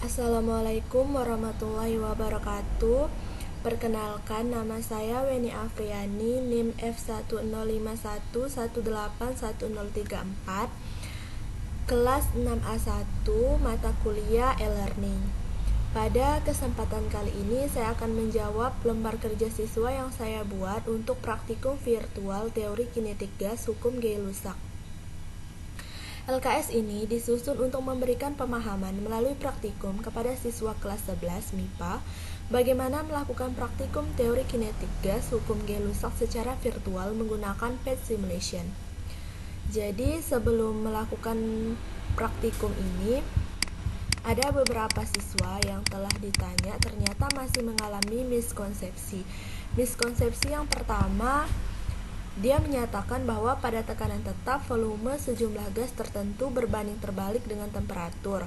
Assalamualaikum warahmatullahi wabarakatuh. Perkenalkan, nama saya Weni Afriani, NIM F10511818134, kelas 6A1, mata kuliah e-learning. Pada kesempatan kali ini saya akan menjawab lembar kerja siswa yang saya buat untuk praktikum virtual teori kinetik gas hukum Gay-Lussac. LKS ini disusun untuk memberikan pemahaman melalui praktikum kepada siswa kelas 11 MIPA bagaimana melakukan praktikum teori kinetik gas hukum Gay-Lussac secara virtual menggunakan PET simulation. Jadi sebelum melakukan praktikum ini, ada beberapa siswa yang telah ditanya ternyata masih mengalami miskonsepsi. Miskonsepsi yang pertama, dia menyatakan bahwa pada tekanan tetap volume sejumlah gas tertentu berbanding terbalik dengan temperatur.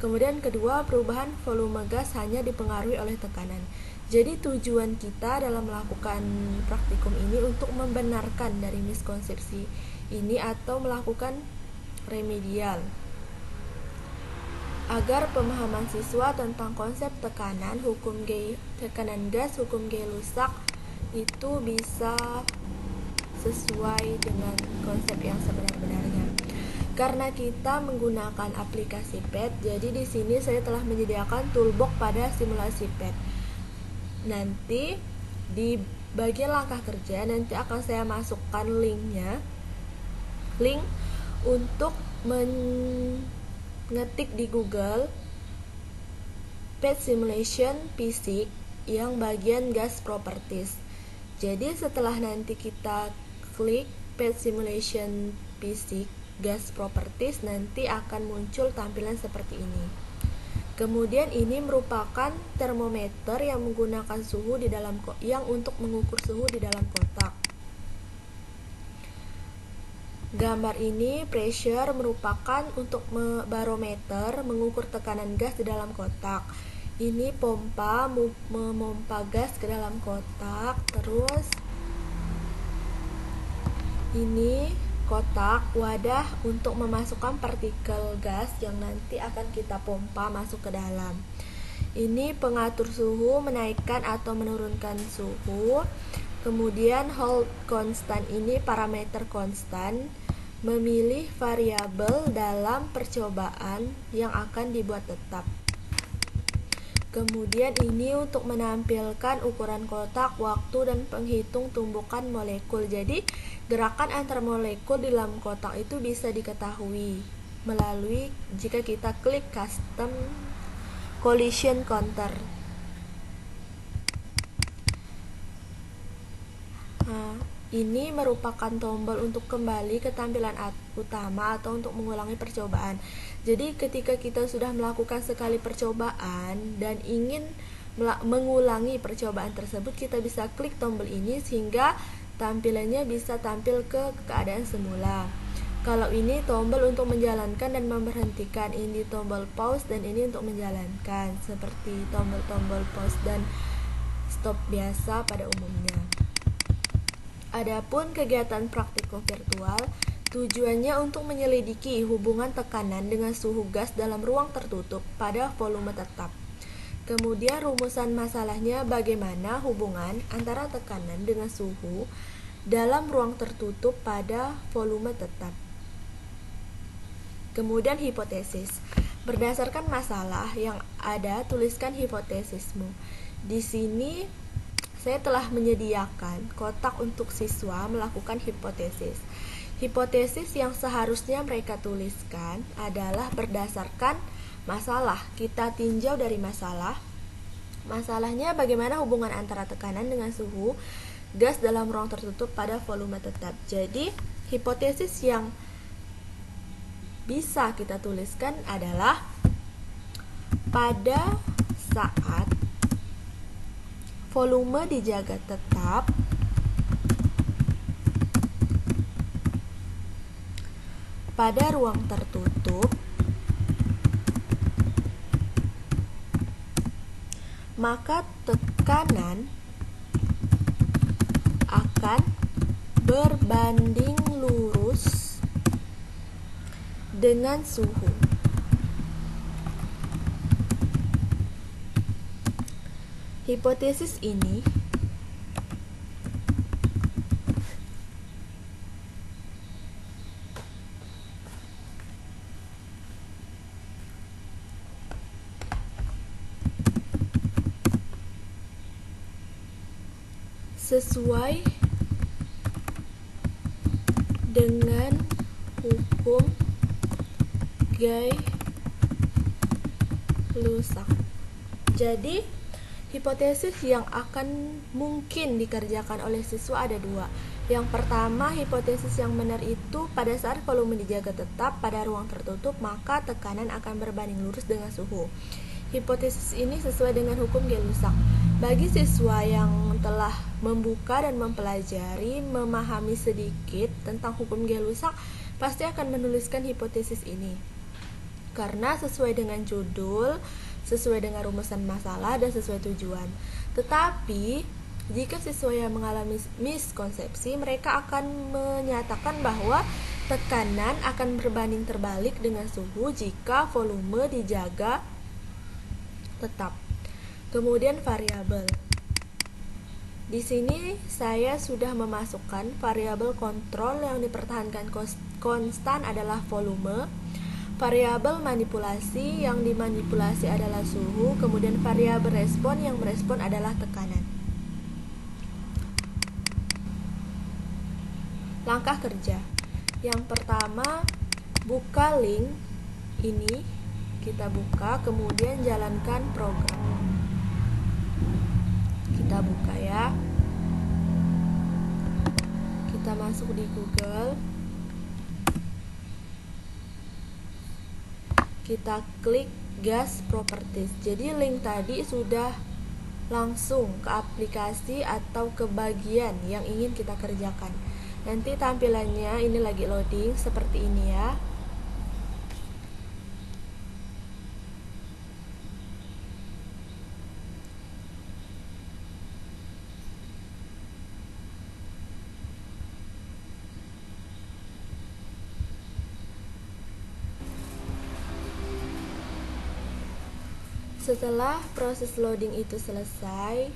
Kemudian kedua, perubahan volume gas hanya dipengaruhi oleh tekanan. Jadi tujuan kita dalam melakukan praktikum ini untuk membenarkan dari miskonsepsi ini atau melakukan remedial agar pemahaman siswa tentang konsep tekanan gas hukum Gay-Lussac itu bisa sesuai dengan konsep yang sebenar-benarnya. Karena kita menggunakan aplikasi PET, jadi di sini saya telah menyediakan toolbox pada simulasi PET. Nanti di bagian langkah kerja nanti akan saya masukkan link untuk mengetik di Google PET simulation physics yang bagian gas properties. Jadi setelah nanti kita klik PET simulation physics gas properties, nanti akan muncul tampilan seperti ini. Kemudian ini merupakan termometer yang menggunakan suhu di dalam yang untuk mengukur suhu di dalam kotak. Gambar ini pressure merupakan untuk barometer mengukur tekanan gas di dalam kotak. Ini pompa memompa gas ke dalam kotak. Terus ini kotak wadah untuk memasukkan partikel gas yang nanti akan kita pompa masuk ke dalam. Ini pengatur suhu, menaikkan atau menurunkan suhu. Kemudian hold constant, ini parameter konstan, memilih variabel dalam percobaan yang akan dibuat tetap. Kemudian ini untuk menampilkan ukuran kotak, waktu, dan penghitung tumbukan molekul. Jadi gerakan antar molekul di dalam kotak itu bisa diketahui melalui jika kita klik custom collision counter. Ini merupakan tombol untuk kembali ke tampilan utama atau untuk mengulangi percobaan. Jadi ketika kita sudah melakukan sekali percobaan dan ingin mengulangi percobaan tersebut, kita bisa klik tombol ini sehingga tampilannya bisa tampil ke keadaan semula. Kalau ini tombol untuk menjalankan dan memberhentikan, ini tombol pause, dan ini untuk menjalankan seperti tombol-tombol pause dan stop biasa pada umumnya. Adapun kegiatan praktikum virtual tujuannya untuk menyelidiki hubungan tekanan dengan suhu gas dalam ruang tertutup pada volume tetap. Kemudian rumusan masalahnya bagaimana hubungan antara tekanan dengan suhu dalam ruang tertutup pada volume tetap. Kemudian hipotesis. Berdasarkan masalah yang ada, tuliskan hipotesismu. Di sini saya telah menyediakan kotak untuk siswa melakukan hipotesis. Hipotesis yang seharusnya mereka tuliskan adalah berdasarkan masalah. Kita tinjau dari masalah. Masalahnya bagaimana hubungan antara tekanan dengan suhu gas dalam ruang tertutup pada volume tetap. Jadi, hipotesis yang bisa kita tuliskan adalah pada saat volume dijaga tetap pada ruang tertutup, maka tekanan akan berbanding lurus dengan suhu. Hipotesis ini sesuai dengan hukum Gay-Lussac. Jadi, hipotesis yang akan mungkin dikerjakan oleh siswa ada dua. Yang pertama, hipotesis yang benar itu pada saat volume dijaga tetap pada ruang tertutup, maka tekanan akan berbanding lurus dengan suhu. Hipotesis ini sesuai dengan hukum Gay-Lussac. Bagi siswa yang telah membuka dan mempelajari, memahami sedikit tentang hukum Gay-Lussac, pasti akan menuliskan hipotesis ini. Karena sesuai dengan judul, sesuai dengan rumusan masalah, dan sesuai tujuan. Tetapi, jika siswa yang mengalami miskonsepsi, mereka akan menyatakan bahwa tekanan akan berbanding terbalik dengan suhu jika volume dijaga tetap. Kemudian variabel. Di sini saya sudah memasukkan variabel kontrol yang dipertahankan konstan adalah volume. Variabel manipulasi yang dimanipulasi adalah suhu. Kemudian variabel respon yang merespon adalah tekanan. Langkah kerja. Yang pertama, buka link ini. Kita buka, kemudian jalankan program. Kita buka ya. Kita masuk di Google. Kita klik gas properties. Jadi link tadi sudah langsung ke aplikasi atau ke bagian yang ingin kita kerjakan. Nanti tampilannya ini lagi loading seperti ini ya. Setelah proses loading itu selesai,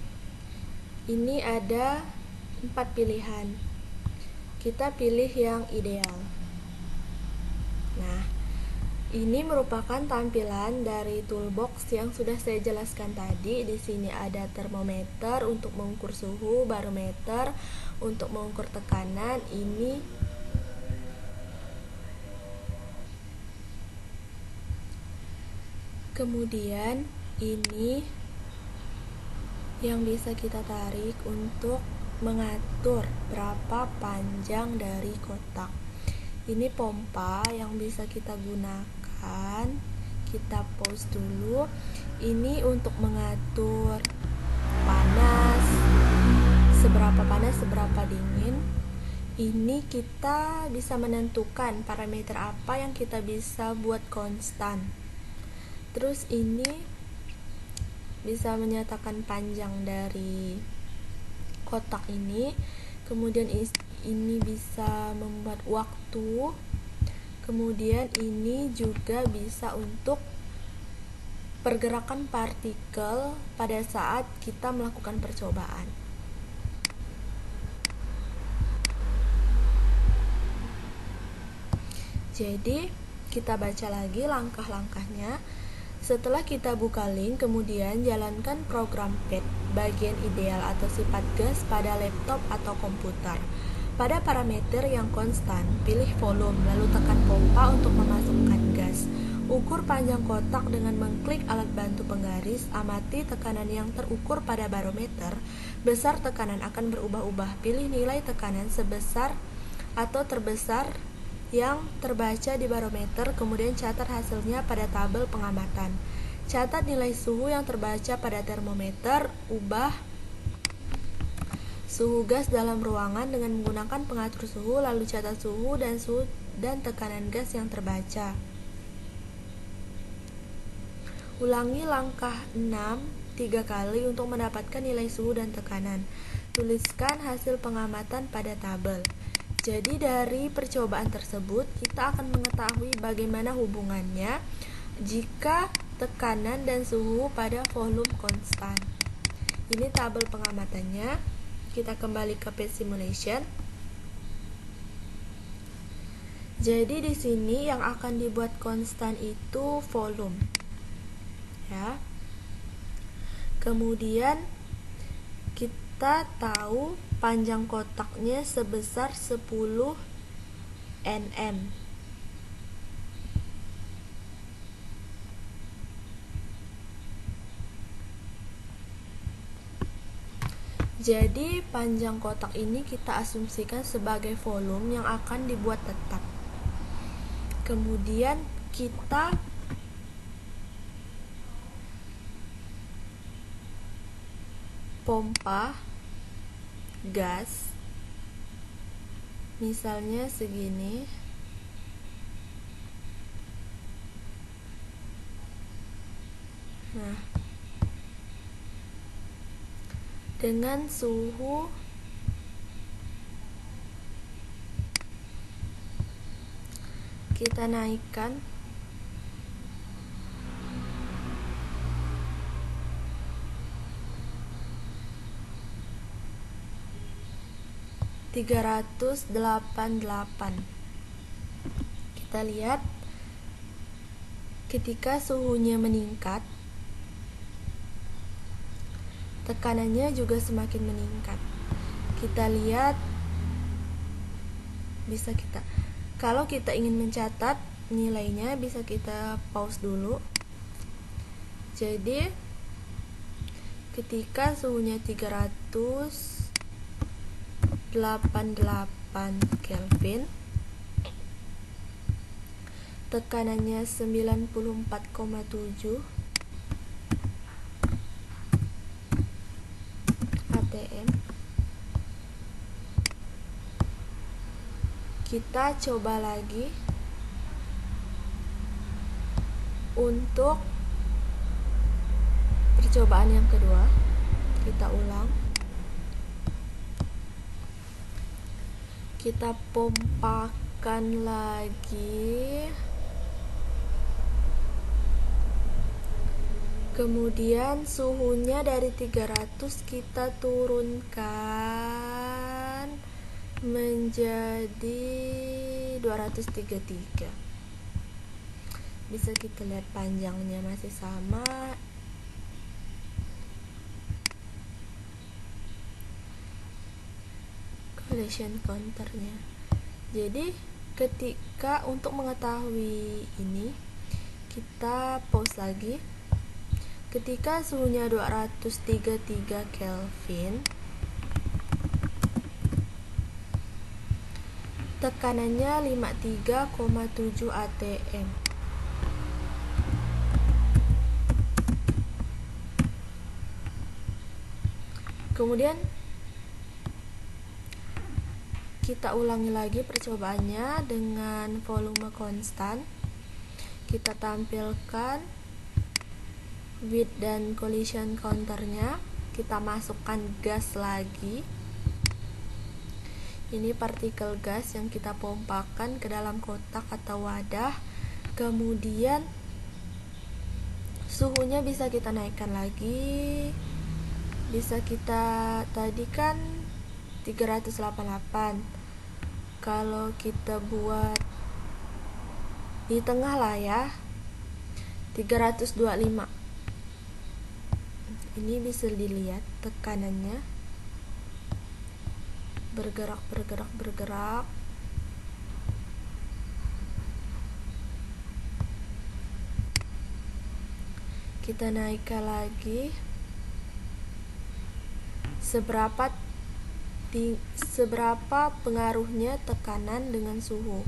ini ada 4 pilihan. Kita pilih yang ideal. Nah, ini merupakan tampilan dari toolbox yang sudah saya jelaskan tadi. Di sini ada termometer untuk mengukur suhu, barometer untuk mengukur tekanan. Ini kemudian ini yang bisa kita tarik untuk mengatur berapa panjang dari kotak. Ini pompa yang bisa kita gunakan. Kita pause dulu. Ini untuk mengatur panas, seberapa dingin. Ini kita bisa menentukan parameter apa yang kita bisa buat konstan. Terus ini bisa menyatakan panjang dari kotak ini. Kemudian ini bisa membuat waktu. Kemudian ini juga bisa untuk pergerakan partikel pada saat kita melakukan percobaan. Jadi kita baca lagi langkah-langkahnya. Setelah kita buka link, kemudian jalankan program PAD bagian ideal atau sifat gas pada laptop atau komputer. Pada parameter yang konstan, pilih volume, lalu tekan pompa untuk memasukkan gas. Ukur panjang kotak dengan mengklik alat bantu penggaris. Amati tekanan yang terukur pada barometer. Besar tekanan akan berubah-ubah. Pilih nilai tekanan sebesar atau terbesar yang terbaca di barometer, kemudian catat hasilnya pada tabel pengamatan. Catat nilai suhu yang terbaca pada termometer, ubah suhu gas dalam ruangan dengan menggunakan pengatur suhu, lalu catat suhu dan tekanan gas yang terbaca. Ulangi langkah 6 3 kali untuk mendapatkan nilai suhu dan tekanan. Tuliskan hasil pengamatan pada tabel. Jadi dari percobaan tersebut kita akan mengetahui bagaimana hubungannya jika tekanan dan suhu pada volume konstan. Ini tabel pengamatannya. Kita kembali ke page simulation. Jadi di sini yang akan dibuat konstan itu volume. Ya. Kemudian kita tahu panjang kotaknya sebesar 10 nm. Jadi panjang kotak ini kita asumsikan sebagai volume yang akan dibuat tetap. Kemudian kita pompa gas, misalnya segini. Nah, dengan suhu kita naikkan 388. Kita lihat ketika suhunya meningkat, tekanannya juga semakin meningkat. Kita lihat, kalau kita ingin mencatat nilainya, bisa kita pause dulu. Jadi ketika suhunya 388 Kelvin, tekanannya 94,7 atm. Kita coba lagi untuk percobaan yang kedua. Kita ulang. Kita pompakan lagi. Kemudian suhunya dari 300 kita turunkan menjadi 233. Bisa kita lihat panjangnya masih sama. Collision counternya. Jadi ketika untuk mengetahui ini, kita pause lagi. Ketika suhunya 233 Kelvin, tekanannya 53,7 atm. Kemudian kita ulangi lagi percobaannya dengan volume konstan. Kita tampilkan width dan collision counternya. Kita masukkan gas lagi. Ini partikel gas yang kita pompakan ke dalam kotak atau wadah. Kemudian suhunya bisa kita naikkan lagi. Bisa kita, tadi kan 388. Kalau kita buat di tengah lah ya, 325. Ini bisa dilihat tekanannya bergerak. Kita naikkan lagi. Seberapa pengaruhnya tekanan dengan suhu.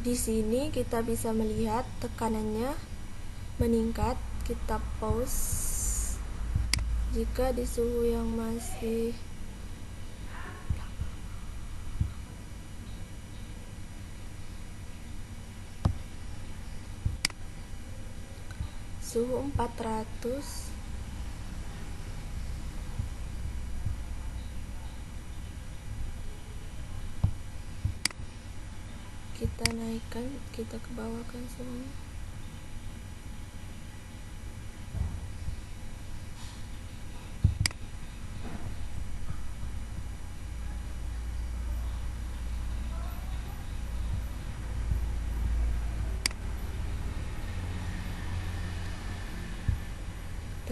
Di sini kita bisa melihat tekanannya meningkat. Kita pause. Jika di suhu yang masih suhu 400, kita naikkan, kita ke bawahkan semuanya.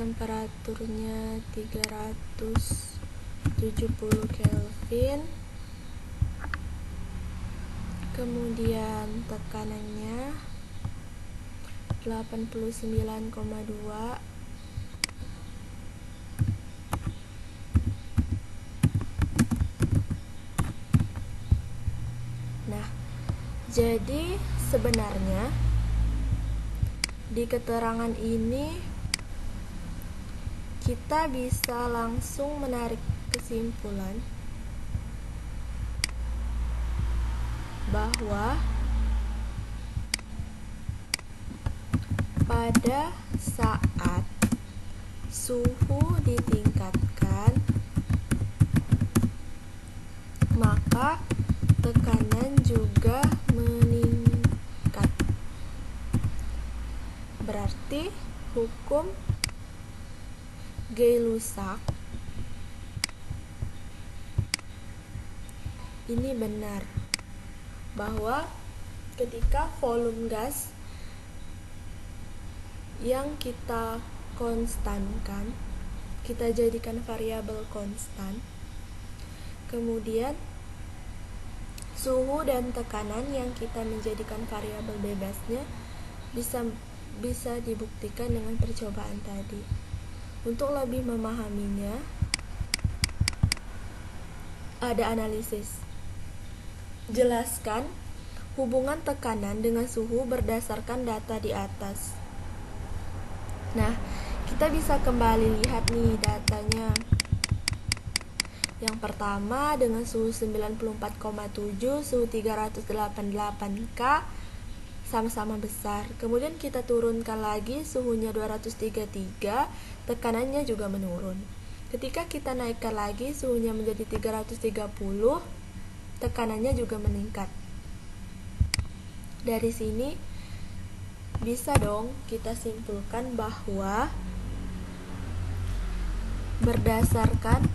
temperaturnya 370 Kelvin, kemudian tekanannya 89,2. Nah, jadi sebenarnya di keterangan ini kita bisa langsung menarik kesimpulan bahwa pada saat suhu ditingkatkan, maka tekanan juga meningkat. Berarti hukum Gay-Lussac ini benar, bahwa ketika volume gas yang kita konstankan, kita jadikan variabel konstan, kemudian suhu dan tekanan yang kita menjadikan variabel bebasnya bisa dibuktikan dengan percobaan tadi. Untuk lebih memahaminya, ada analisis. Jelaskan hubungan tekanan dengan suhu berdasarkan data di atas. Nah, kita bisa kembali lihat nih datanya. Yang pertama dengan suhu 94,7, suhu 388 K sama-sama besar. Kemudian kita turunkan lagi suhunya 233, tekanannya juga menurun. Ketika kita naikkan lagi suhunya menjadi 330, tekanannya juga meningkat. Dari sini bisa dong kita simpulkan bahwa berdasarkan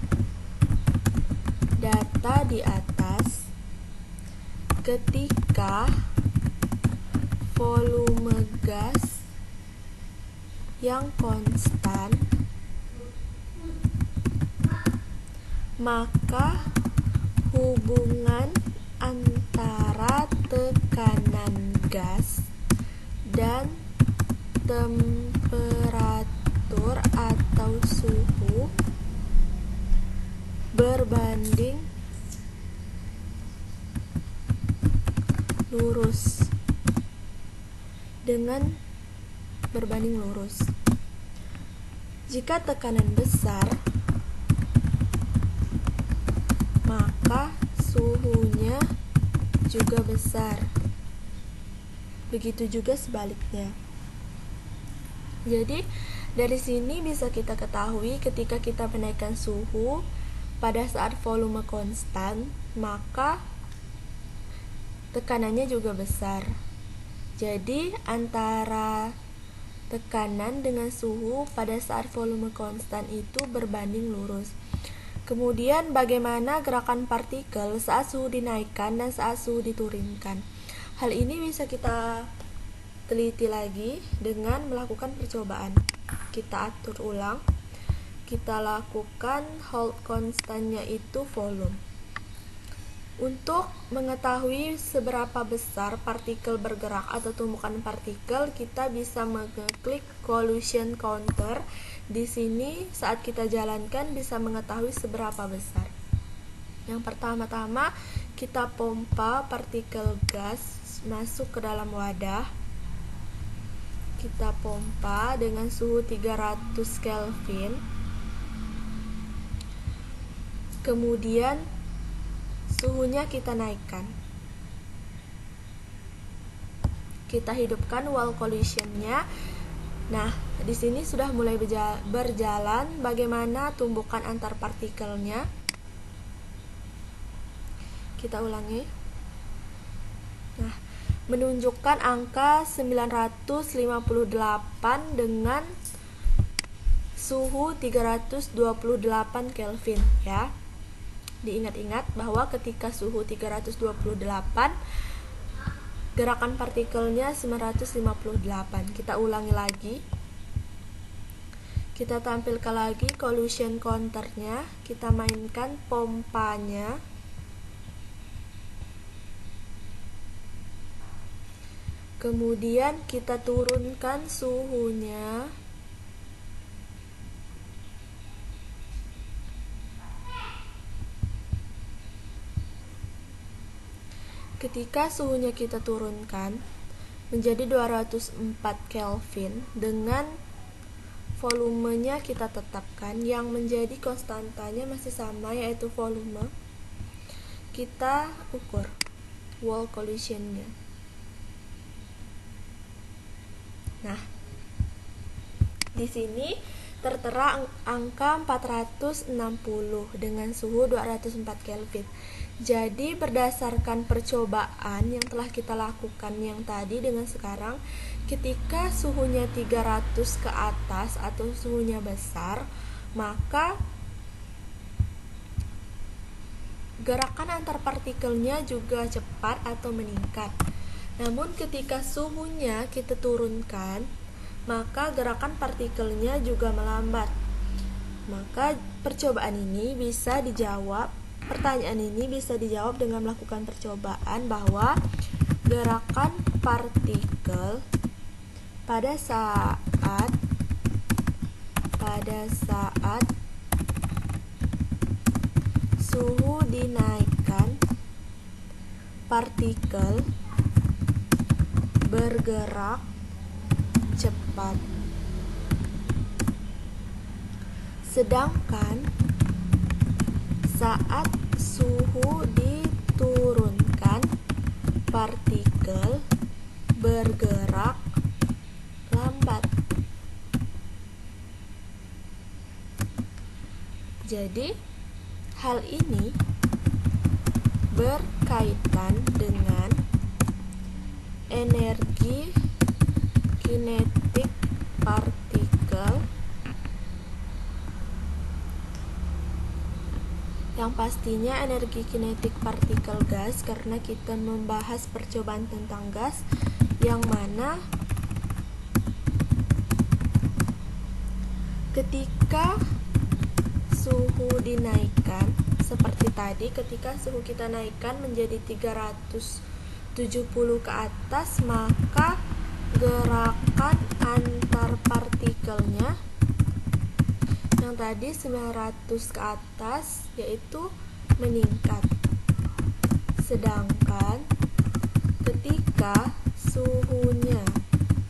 data di atas, ketika volume gas yang konstan, maka hubungan antara tekanan gas dan temperatur atau suhu berbanding lurus. Dengan berbanding lurus, jika tekanan besar, maka suhunya juga besar. Begitu juga sebaliknya. Jadi dari sini bisa kita ketahui ketika kita menaikkan suhu pada saat volume konstan, maka tekanannya juga besar. Jadi antara tekanan dengan suhu pada saat volume konstan itu berbanding lurus. Kemudian bagaimana gerakan partikel saat suhu dinaikkan dan saat suhu diturunkan? Hal ini bisa kita teliti lagi dengan melakukan percobaan. Kita atur ulang. Kita lakukan hold konstannya itu volume. Untuk mengetahui seberapa besar partikel bergerak atau tumpukan partikel, kita bisa mengeklik collision counter. Di sini saat kita jalankan bisa mengetahui seberapa besar. Yang pertama-tama kita pompa partikel gas masuk ke dalam wadah. Kita pompa dengan suhu 300 Kelvin. Kemudian suhunya kita naikkan. Kita hidupkan wall collisionnya. Nah, di sini sudah mulai berjalan bagaimana tumbukan antar partikelnya. Kita ulangi. Nah, menunjukkan angka 958 dengan suhu 328 Kelvin ya. Diingat-ingat bahwa ketika suhu 328, gerakan partikelnya 958. Kita ulangi lagi. Kita tampilkan lagi collision counternya, kita mainkan pompanya. Kemudian kita turunkan suhunya. Ketika suhunya kita turunkan menjadi 204 Kelvin dengan volumenya kita tetapkan, yang menjadi konstantanya masih sama yaitu volume, kita ukur wall collisionnya. Nah, di sini tertera angka 460 dengan suhu 204 Kelvin. Jadi berdasarkan percobaan yang telah kita lakukan yang tadi dengan sekarang, ketika suhunya 300 ke atas atau suhunya besar, maka gerakan antar partikelnya juga cepat atau meningkat. Namun ketika suhunya kita turunkan, maka gerakan partikelnya juga melambat. Maka percobaan ini bisa dijawab, pertanyaan ini bisa dijawab dengan melakukan percobaan bahwa gerakan partikel pada saat suhu dinaikkan, partikel bergerak cepat. Sedangkan saat suhu diturunkan, partikel bergerak lambat. Jadi, hal ini berkaitan dengan energi kinetik partikel, yang pastinya energi kinetik partikel gas, karena kita membahas percobaan tentang gas, yang mana ketika suhu dinaikkan seperti tadi, ketika suhu kita naikkan menjadi 370 ke atas, maka gerakan antar partikelnya yang tadi 900 ke atas yaitu meningkat. Sedangkan ketika suhunya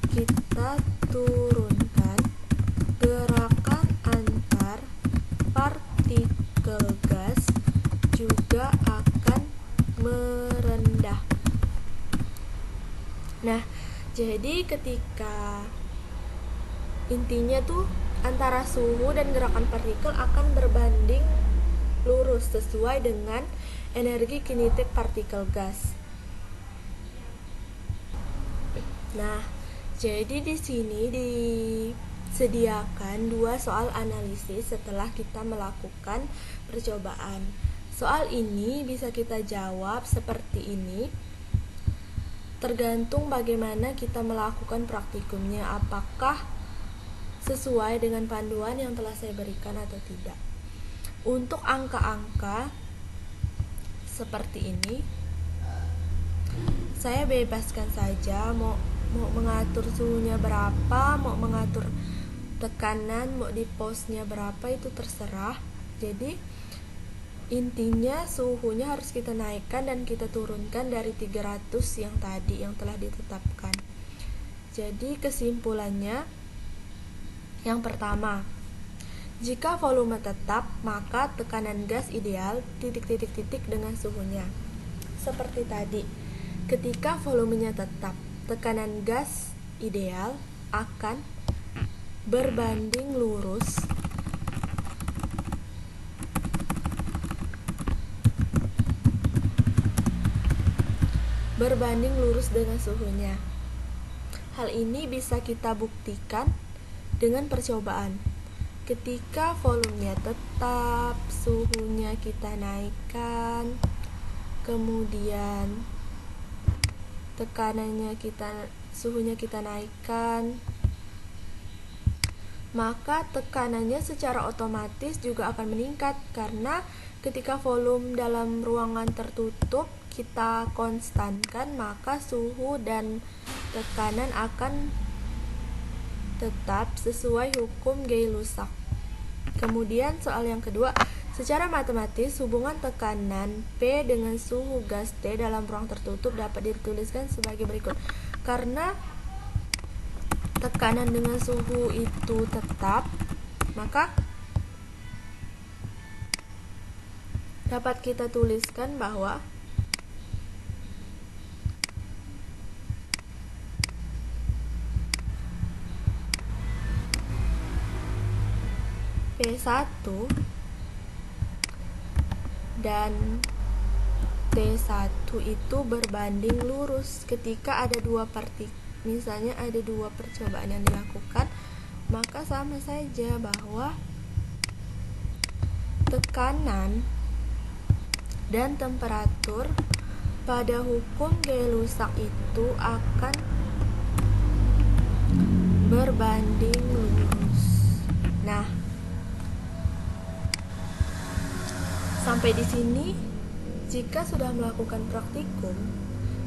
kita turunkan, gerakan antar partikel gas juga akan merendah. Nah, jadi ketika intinya tuh antara suhu dan gerakan partikel akan berbanding lurus sesuai dengan energi kinetik partikel gas. Nah, jadi di sini disediakan 2 soal analisis setelah kita melakukan percobaan. Soal ini bisa kita jawab seperti ini, tergantung bagaimana kita melakukan praktikumnya, apakah sesuai dengan panduan yang telah saya berikan atau tidak. Untuk angka-angka seperti ini, saya bebaskan saja, mau mengatur suhunya berapa, mau mengatur tekanan, mau di pause-nya berapa, itu terserah. Jadi intinya suhunya harus kita naikkan dan kita turunkan dari 300 yang tadi yang telah ditetapkan. Jadi kesimpulannya, yang pertama, jika volume tetap, maka tekanan gas ideal titik-titik-titik dengan suhunya. Seperti tadi, ketika volumenya tetap, tekanan gas ideal akan berbanding lurus dengan suhunya. Hal ini bisa kita buktikan dengan percobaan. Ketika volumenya tetap, suhunya kita naikkan, kemudian suhunya kita naikkan, maka tekanannya secara otomatis juga akan meningkat, karena ketika volume dalam ruangan tertutup kita konstankan, maka suhu dan tekanan akan tetap sesuai hukum Gay-Lussac. Kemudian soal yang kedua, secara matematis hubungan tekanan P dengan suhu gas T dalam ruang tertutup dapat dituliskan sebagai berikut. Karena tekanan dengan suhu itu tetap, maka dapat kita tuliskan bahwa P1 dan T1 itu berbanding lurus ketika ada dua partikel. Misalnya ada dua percobaan yang dilakukan, maka sama saja bahwa tekanan dan temperatur pada hukum Gay-Lussac itu akan berbanding lurus. Nah, sampai di sini, jika sudah melakukan praktikum,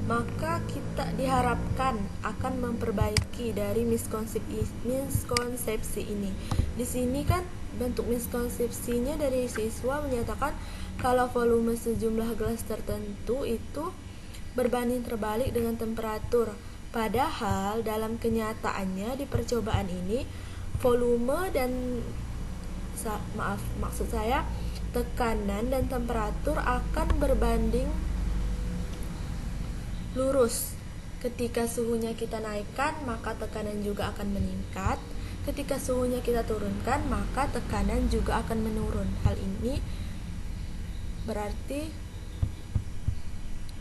maka kita diharapkan akan memperbaiki dari miskonsepsi ini. Di sini kan bentuk miskonsepsinya dari siswa menyatakan kalau volume sejumlah gelas tertentu itu berbanding terbalik dengan temperatur. Padahal dalam kenyataannya di percobaan ini volume dan tekanan dan temperatur akan berbanding lurus. Ketika suhunya kita naikkan, maka tekanan juga akan meningkat. Ketika suhunya kita turunkan, maka tekanan juga akan menurun. Hal ini berarti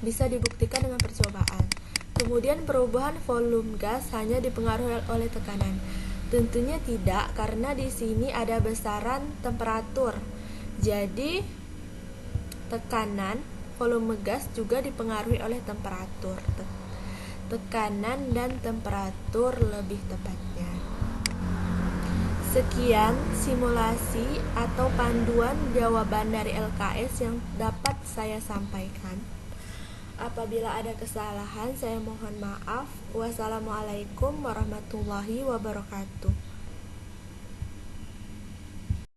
bisa dibuktikan dengan percobaan. Kemudian perubahan volume gas hanya dipengaruhi oleh tekanan. Tentunya tidak, karena di sini ada besaran temperatur. Jadi tekanan, volume gas juga dipengaruhi oleh temperatur. Tekanan dan temperatur lebih tepatnya. Sekian simulasi atau panduan jawaban dari LKS yang dapat saya sampaikan. Apabila ada kesalahan, saya mohon maaf. Wassalamualaikum warahmatullahi wabarakatuh.